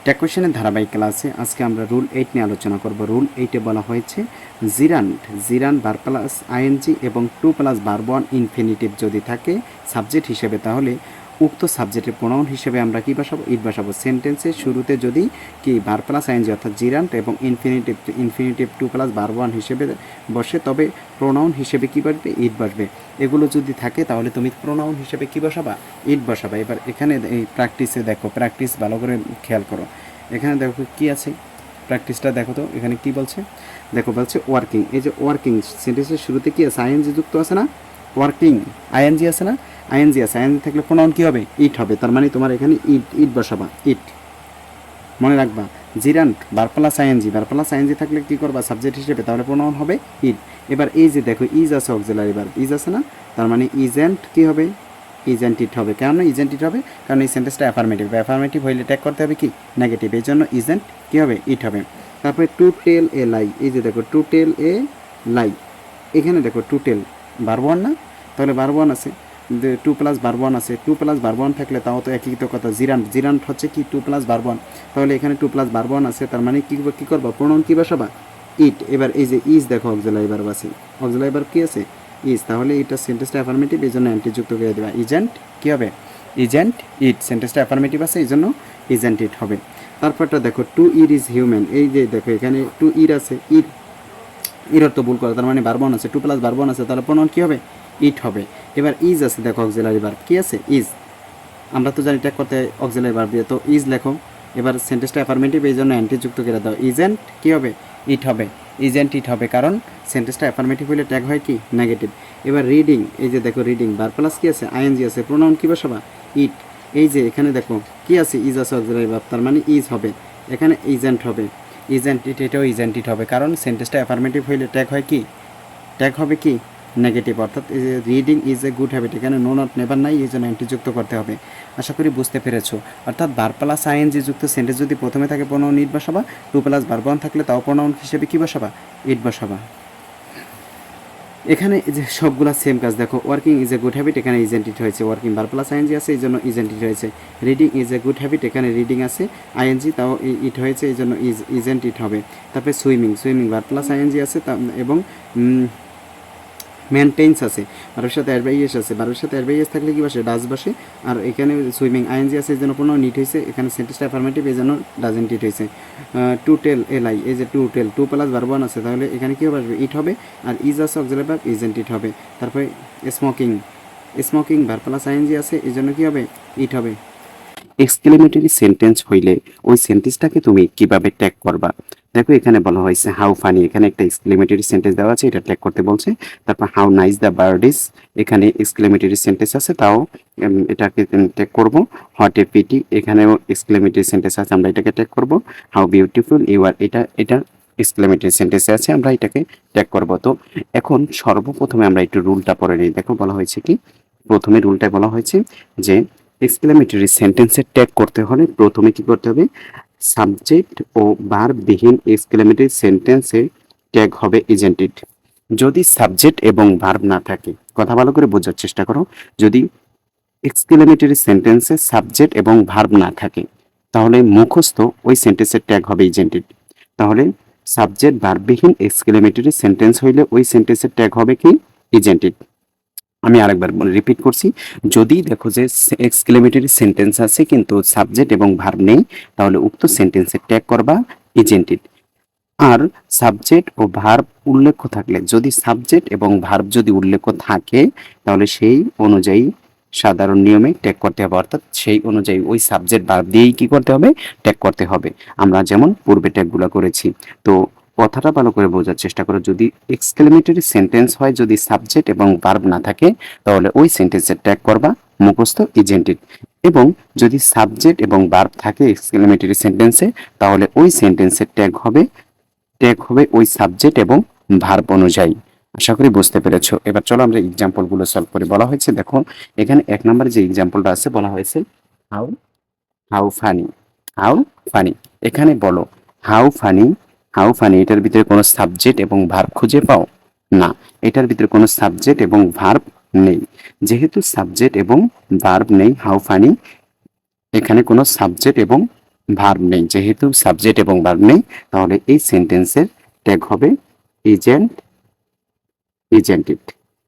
Take কোয়েশ্চেনের ধারাবাহিক ক্লাসে আজকে আমরা রুল 8 নিয়ে আলোচনা করব। রুল 8-এ বলা হয়েছে জিরান্ড ভার্ব প্লাস আইএনজি এবং to plus verb one infinitive যদি থাকে সাবজেক্ট হিসেবে, তাহলে উক্ত সাবজেক্টের প্রোনাউন হিসেবে আমরা কী বসাবো? ইট বসাবো। সেন্টেন্সের শুরুতে যদি কি ভার্ব প্লাস আইএনজি অর্থাৎ জিরান্ড এবং infinitive to plus verb one হিসেবে বসে, তবে প্রোনাউন হিসেবে কী বসবে? ইট বসবে। এগুলো যদি থাকে তাহলে তুমি প্রোনাউন হিসেবে কী বসাবা? ইট বসাবা। এবার এখানে এই প্র্যাকটিসে দেখো, প্র্যাকটিস ভালো করে খেয়াল করো। এখানে দেখো কি আছে, প্র্যাকটিসটা দেখো তো এখানে কি বলছে। দেখো বলছে ওয়ার্কিং। এই যে ওয়ার্কিং সেন্টেন্সের শুরুতে কি আছে? আইএনজি যুক্ত আছে না? ওয়ার্কিং আইএনজি আছে না? আইএনজি আছে। আইএনজি থাকলে প্রোনাউন কী হবে? ইট হবে। তার মানে তোমার এখানে ইট বসাবা, ইট। মনে রাখবা, জিরান্ট ভার্ব প্লাস আইএনজি থাকলে কী করবা সাবজেক্ট হিসেবে? তাহলে প্রোনাউন হবে ইট। এবার এই যে দেখো ইজ আছে, অক্সিলারি ভার্ব ইজ আছে না? তার মানে ইজেন্ট কী হবে? ইজেন্ট ইট হবে। কেন ইজেন্ট ইট হবে? কারণ এই সেন্টেন্সটা অ্যাফার্মেটিভ হইলে ট্যাগ করতে হবে কি? নেগেটিভ। এই জন্য ইজেন্ট কী হবে? ইট হবে। তারপরে টু টেল এ লাই। এই যে দেখো টু টেল এ লাই, এখানে দেখো টু টেল ভার্ব ওয়ান না? তাহলে ভার্ব ওয়ান আছে, টু প্লাস ভার্ব ওয়ান আছে। টু প্লাস ভার্ব ওয়ান থাকলে তাও তো একই তো কথা। জিরান্ট হচ্ছে কি? To plus verb one. তাহলে এখানে টু প্লাস ভার্ব ওয়ান আছে, তার মানে কী করবা? প্রোনাউন কী বসাবা? ইট। এবার এই যে ইজ দেখো অক্সিলারি ভার্ব আছে, অক্সিলারি ভার্ব কী আছে? ইজ। তাহলে এটা সেন্টেন্সটা অ্যাফার্মেটিভ, এই জন্য অ্যান্টি যুক্ত করে দেবা। ইজেন্ট কী হবে? Isn't it. সেন্টেন্সটা অ্যাফার্মেটিভ আছে, এই জন্য ইজেন্ট ইট হবে। তারপরটা দেখো টু ইর ইজ হিউম্যান। এই যে দেখো এখানে টু ইর আছে, ইর অর্থ ভুল করা, তার মানে ভার্ব ওয়ান আছে, টু প্লাস ভার্ব ওয়ান আছে, তাহলে প্রোনাউন কী হবে? ইট হবে। এবার ইজ আছে দেখো অক্সিলারি ভার্ব কী আছে? ইজ। আমরা তো জানি ট্যাগ করতে অক্সিলারি ভার্ব দিয়ে, তো ইজ লেখো। এবার সেন্টেন্সটা অ্যাফার্মেটিভ, এই জন্য অ্যান্টি যুক্ত করে দাও। ইজেন্ট কী হবে? ইট হবে। ইজেন্ট ইট হবে, কারণ সেন্টেন্সটা অ্যাফার্মেটিভ হলে ট্যাগ হয় কি? নেগেটিভ। এবার রিডিং। এই যে দেখো রিডিং ভার্ব প্লাস কী আছে? আইএনজি আছে, প্রোনাউন কী বসাবা? ইট। এই যে এখানে দেখো কী আছে? ইজ আছে অক্সিলারি ভার্ব, তার মানে ইজ হবে। এখানে ইজেন্ট হবে। ইজেন্ট ইট, এটাও ইজেন্ট ইট হবে, কারণ সেন্টেন্সটা অ্যাফার্মেটিভ হইলে ট্যাগ হয় কি? ট্যাগ হবে কি? নেগেটিভ। অর্থাৎ এই যে reading is a good habit, এখানে নো নট নেভার নাই, এই জন্য অ্যান্টি যুক্ত করতে হবে। আশা করি বুঝতে পেরেছো। অর্থাৎ ভার্ব প্লাস আইএনজি যুক্ত সেন্টেন্স যদি প্রথমে থাকে প্রোনাউন ইট বসাবা, টু প্লাস ভার্ব ওয়ান থাকলে তাও প্রোনাউন হিসেবে কী বসাবা? ইট বসাবা। এখানে যে সবগুলা সেম কাজ দেখো। Working is a good habit, এখানে ইজেন্ট ইট হয়েছে। ওয়ার্কিং ভার্ব প্লাস আইএনজি আছে, এই জন্য ইজেন্ট ইট হয়েছে। Reading is a good habit, এখানে রিডিং আছে, আইএনজি তাও ইট হয়েছে, এই জন্য ইজেন্ট ইট হবে। তারপরে সুইমিং ভার্ব প্লাস আইএনজি আছে এবং মেনটেন্স আছে, ভার্বের সাথে অ্যাডভাইএস আছে। ভার্বের সাথে অ্যাডভাইএস থাকলে কি বসে? ডাজ বসে। আর এখানে সুইমিং আইএনজি আছে, এই জন্য কোনো নিট হয়েছে। এখানে সেন্টেন্সটা অ্যাফার্মেটিভ, এই জন্য ডাজেন্ট ইট হয়েছে। টু টেল এলাই, এই যে to tell to plus verb one আছে, তাহলে এখানে কী হবে? ইট হবে। আর ইজ আছে অক্সিলারি ভার্ব, ইজেন্ট ইট হবে। তারপরে স্মোকিং ভার্ব প্লাস আইএনজি আছে, এই জন্য কী হবে? ইট হবে। এক্সক্লেমেটরি সেন্টেন্স হইলে ওই সেন্টেন্সটাকে তুমি কিভাবে ট্যাগ করবা? দেখো এখানে বলা হয়েছে হাউ ফানি, এখানে একটা এক্সক্লেমেটরি সেন্টেন্স দেওয়া আছে, এটা ট্যাগ করতে বলছে। তারপর how nice the bird is, এখানে এক্সক্লেমেটরি সেন্টেন্স আছে, তাও এটাকে ট্যাগ করব। হোয়াট এ পিটি, এখানেও এক্সক্লেমেটরি সেন্টেন্স আছে, আমরা এটাকে ট্যাগ করব। হাউ বিউটিফুল ইউ আর, এটা এক্সক্লেমেটরি সেন্টেন্স আছে, আমরা এটাকে ট্যাগ করব। তো এখন সর্বপ্রথমে আমরা একটু রুলটা পড়ে নিই। দেখো বলা হয়েছে কি, প্রথমে রুলটায় বলা হয়েছে যে এক্সক্লেমেটরি সেন্টেন্সে ট্যাগ করতে হলে প্রথমে কি করতে হবে? সাবজেক্ট ও ভার্ববিহীন এক্সক্লেমেটরি সেন্টেন্সে ট্যাগ হবে ইজেন্ট ইট। যদি সাবজেক্ট এবং ভার্ব না থাকে, কথা ভালো করে বোঝার চেষ্টা করো, যদি এক্সক্লেমেটরি সেন্টেন্সে সাবজেক্ট এবং ভার্ব না থাকে, তাহলে মুখস্থ ওই সেন্টেন্সের ট্যাগ হবে ইজেন্ট ইট। তাহলে সাবজেক্ট ভার্ববিহীন এক্সক্লেমেটরি সেন্টেন্স হইলে ওই সেন্টেন্সের ট্যাগ হবে কি? Isn't it. আমি আরেকবার রিপিট করছি, যদি দেখো যে এক্সক্লেমেটরি সেন্টেন্স আছে কিন্তু সাবজেক্ট এবং ভার্ব নেই, তাহলে উক্ত সেন্টেন্সের ট্যাগ করবা ইজেন্ট ইট। আর সাবজেক্ট ও ভার্ব উল্লেখ থাকলে, যদি সাবজেক্ট এবং ভার্ব যদি উল্লেখ থাকে, তাহলে সেই অনুযায়ী সাধারণ নিয়মে ট্যাগ করতে হবে। অর্থাৎ সেই অনুযায়ী ওই সাবজেক্ট ভার্ব দিয়েই কি করতে হবে? ট্যাগ করতে হবে। আমরা যেমন পূর্বে ট্যাগগুলো করেছি। তো কথাটা ভালো করে বোঝার চেষ্টা করো, যদি এক্সক্লেমেটরি সেন্টেন্স হয়, যদি সাবজেক্ট এবং ভার্ব না থাকে, তাহলে ওই সেন্টেন্সের ট্যাগ করবা মুখস্থ ইজেন্ট ইট। এবং যদি সাবজেক্ট এবং ভার্ব থাকে এক্সক্লেমেটরি সেন্টেন্সে, তাহলে ওই সেন্টেন্সের ট্যাগ হবে ওই সাবজেক্ট এবং ভার্ব অনুযায়ী। আশা করি বুঝতে পেরেছো। এবার চলো আমরা এক্সাম্পলগুলো সলভ করি। বলা হয়েছে দেখো এখানে এক নম্বরে যে এক্সাম্পলটা আছে, বলা হয়েছে how how funny, how funny. এখানে বলো হাউ ফানি এটার ভিতরে কোনো সাবজেক্ট এবং ভার্ব খুঁজে পাও না, এটার ভিতরে কোনো সাবজেক্ট এবং ভার্ব নেই। যেহেতু সাবজেক্ট এবং ভার্ব নেই, হাউ ফানি এখানে কোনো সাবজেক্ট এবং ভার্ব নেই, যেহেতু সাবজেক্ট এবং ভার্ব নেই, তাহলে এই সেন্টেন্সের ট্যাগ হবে ইজেন্ট, ইজেন্টিড।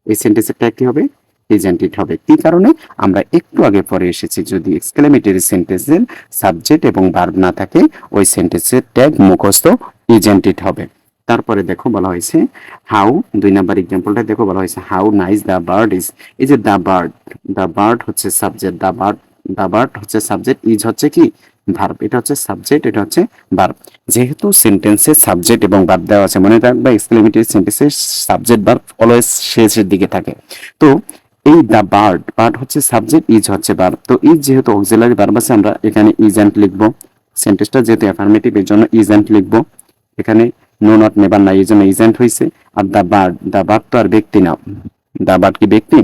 এই সেন্টেন্সের ট্যাগ কি হবে? ইজেন্টিড হবে। কি কারণে? আমরা একটু আগে পরে এসেছি, যদি এক্সক্লেমেটরি সেন্টেন্সের সাবজেক্ট এবং ভার্ব না থাকে, ওই সেন্টেন্সের ট্যাগ মুখস্থ ইজেন্টিড হবে। তারপরে দেখো বলা হয়েছে হাউ, 2 নাম্বার এক্সাম্পলটা দেখো, বলা হয়েছে how nice the bird is. এই যে দ্য বার্ড হচ্ছে সাবজেক্ট, দ্য বার্ড হচ্ছে সাবজেক্ট, ইজ হচ্ছে কি? ভার্ব। এটা হচ্ছে সাবজেক্ট, এটা হচ্ছে ভার্ব। যেহেতু সেন্টেন্সে সাবজেক্ট এবং ভার্ব দেওয়া আছে, মনে রাখবা এক্সক্লেমেটরি সেন্টেন্সে সাবজেক্ট ভার্ব অলওয়েজ শেষের দিকে থাকে। তো এই দ্য বার্ড হচ্ছে সাবজেক্ট, ইজ হচ্ছে ভার্ব। তো ইজ যেহেতু অক্সিলারি ভার্ব আছে, আমরা এখানে ইজেন্ট লিখবো। সেন্টেন্সটা যেহেতু অ্যাফার্মেটিভ, এর জন্য ইজেন্ট লিখবো। এখানে নো নট নেভার নাই, এই জন্য ইজেন্ট হয়েছে। আর দ্য বার্ড তো আর ব্যক্তি না, দ্য বার্ড কি ব্যক্তি?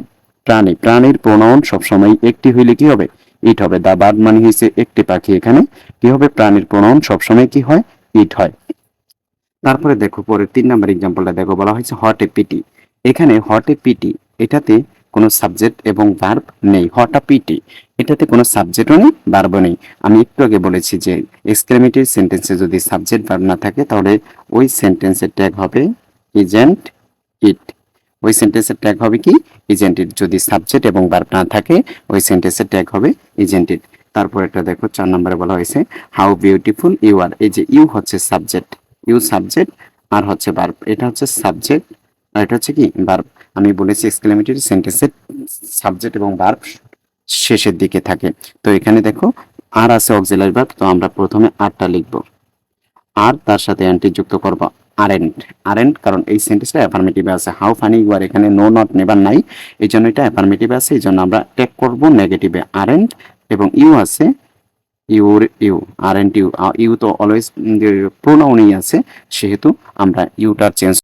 প্রাণী। প্রাণীর প্রোনাউন সবসময় একটি হইলে কি হবে? ইট হবে। দ্য বার্ড মানে হয়েছে একটি পাখি, এখানে কি হবে? প্রাণীর প্রোনাউন সবসময় কি হয়? ইট হয়। তারপরে দেখো পরের 3 নাম্বার এক্সাম্পলটা দেখো, বলা হয়েছে হট এ পিটি। এখানে হট এ পিটি, এটাতে কোনো সাবজেক্ট এবং ভার্ব নেই। হট আ পিটি, এটাতে কোনো সাবজেক্টও নেই, ভার্বও নেই। আমি একটু আগে বলেছি যে এক্সক্লেমেটরি সেন্টেন্সে যদি সাবজেক্ট ভার্ব না থাকে, তাহলে ওই সেন্টেন্সের ট্যাগ হবে ইজেন্ট ইট। ওই সেন্টেন্সের ট্যাগ হবে কি? ইজেন্টিড। যদি সাবজেক্ট এবং ভার্ব না থাকে, ওই সেন্টেন্সের ট্যাগ হবে ইজেন্টিড। তারপর একটা দেখো 4 নম্বরে বলা হয়েছে হাউ বিউটিফুল ইউ আর। এই যে ইউ হচ্ছে সাবজেক্ট, ইউ সাবজেক্ট, আর হচ্ছে ভার্ব। এটা হচ্ছে সাবজেক্ট আর এটা হচ্ছে কি? ভার্ব। আমি বলেছি এক্সক্লেমেটরি সেন্টেন্সের সাবজেক্ট এবং ভার্ব শেষের দিকে থাকে। তো এখানে দেখো আর আছে অক্সিলারি ভার্ব, তো আমরা প্রথমে আরটা লিখবো। আর তার সাথে অ্যান্টি যুক্ত করব আরেন্ট। আরেন্ট কারণ এই সেন্টেন্সটা অ্যাফার্মেটিভে আছে। হাউ ফানি ইউ আর, এখানে নো নট নেভার নাই, এই জন্য এটা অ্যাফার্মেটিভে আছে, এই জন্য আমরা ট্যাগ করব নেগেটিভে আরেন্ট। এবং ইউ আছে, ইউ আরেন্ট ইউ, ইউ তো অলওয়েজ প্রোনাউনই আছে, সেহেতু আমরা ইউটার চেঞ্জ